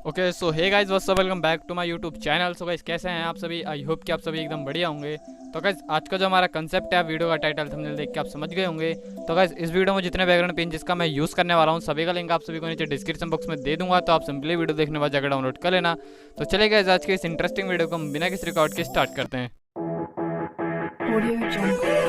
Okay so hey guys what's up, welcome back to my YouTube channel. So guys कैसे हैं आप सभी? I hope कि आप सभी एकदम बढ़िया होंगे। तो गाइस आज का जो हमारा कंसेप्ट है, वीडियो का टाइटल थंबनेल देख के आप समझ गए होंगे। तो गाइस इस वीडियो में जितने बैकग्राउंड पेन जिसका मैं यूज़ करने वाला हूँ सभी का लिंक आप सभी को नीचे डिस्क्रिप्शन बॉक्स में दे दूंगा, तो आप सिंपली वीडियो देखने बाद जाकर डाउनलोड कर लेना। तो चलिए गाइस आज के इस इंटरेस्टिंग वीडियो को हम बिना किसी रिकॉर्ड के स्टार्ट करते हैं। Audio Jungle.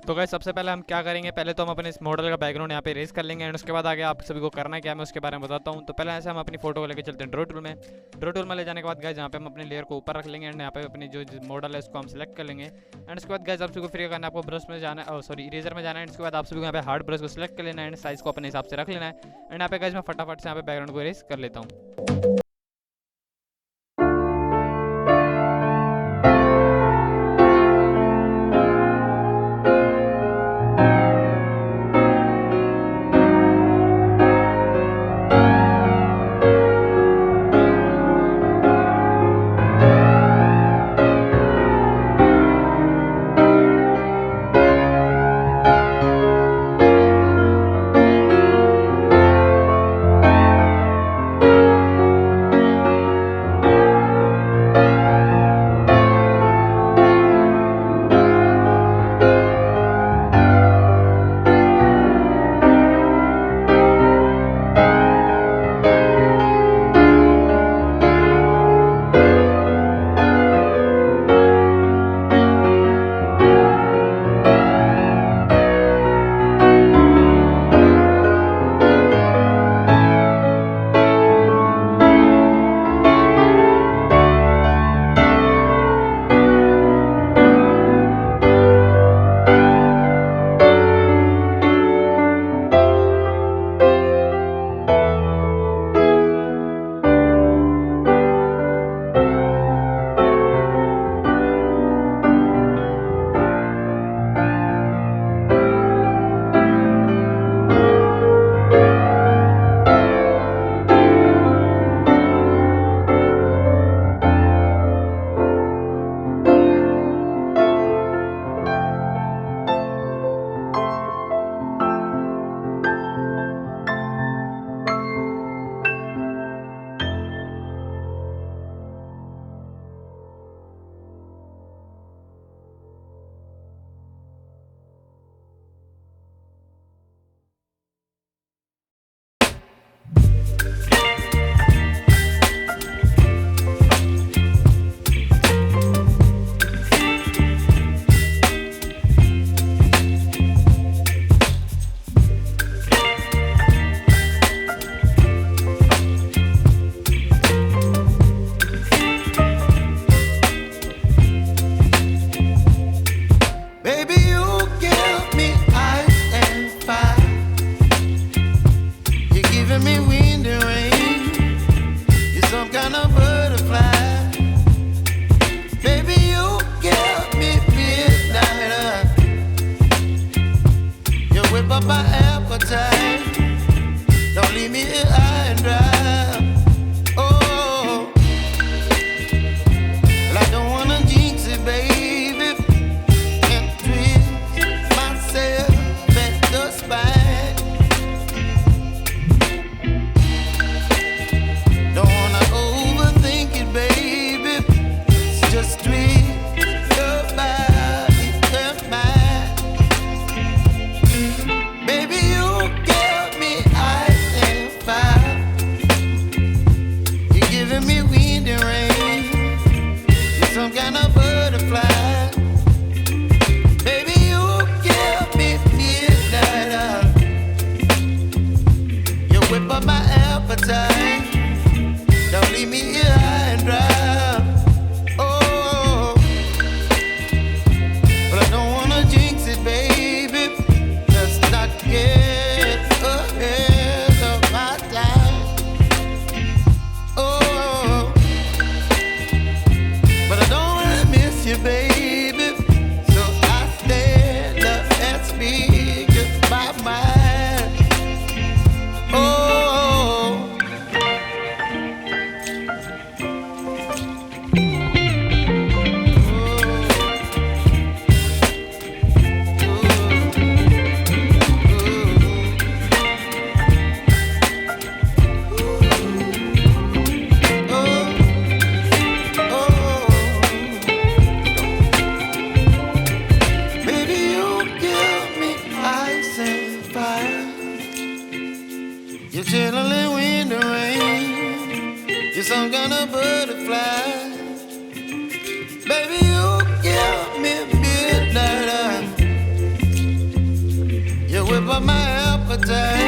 तो गाइस सबसे पहले हम क्या करेंगे, पहले तो हम अपने इस मॉडल का बैकग्राउंड यहाँ पे रेस कर लेंगे एंड उसके बाद आगे आप सभी को करना क्या है मैं उसके बारे में बताता हूँ। तो पहले ऐसे हम अपनी फोटो को लेकर चलते हैं ड्रॉ टूल में। ड्रॉ टूल में ले जाने के बाद गाइस यहाँ पे हम अपने लेयर को ऊपर रख लेंगे एंड यहाँ पे अपनी जो मॉडल है उसको हम सिलेक्ट कर लेंगे एंड उसके बाद गाइस आप सभी को फ्री करना है, आपको ब्रश में जाना है, सॉरी इरेजर में जाना है। इसके बाद आप सभी को यहाँ पे हार्ड ब्रश को सिलेक्ट कर लेना है एंड साइज को अपने हिसाब से रख लेना है एंड यहाँ पे गाइस मैं फटाफट से यहाँ पे बैकग्राउंड को इरेज कर लेता हूँ। Baby, You're chilling in the rain. You're some kind of butterfly. Baby, you give me midnight. You whip up my appetite.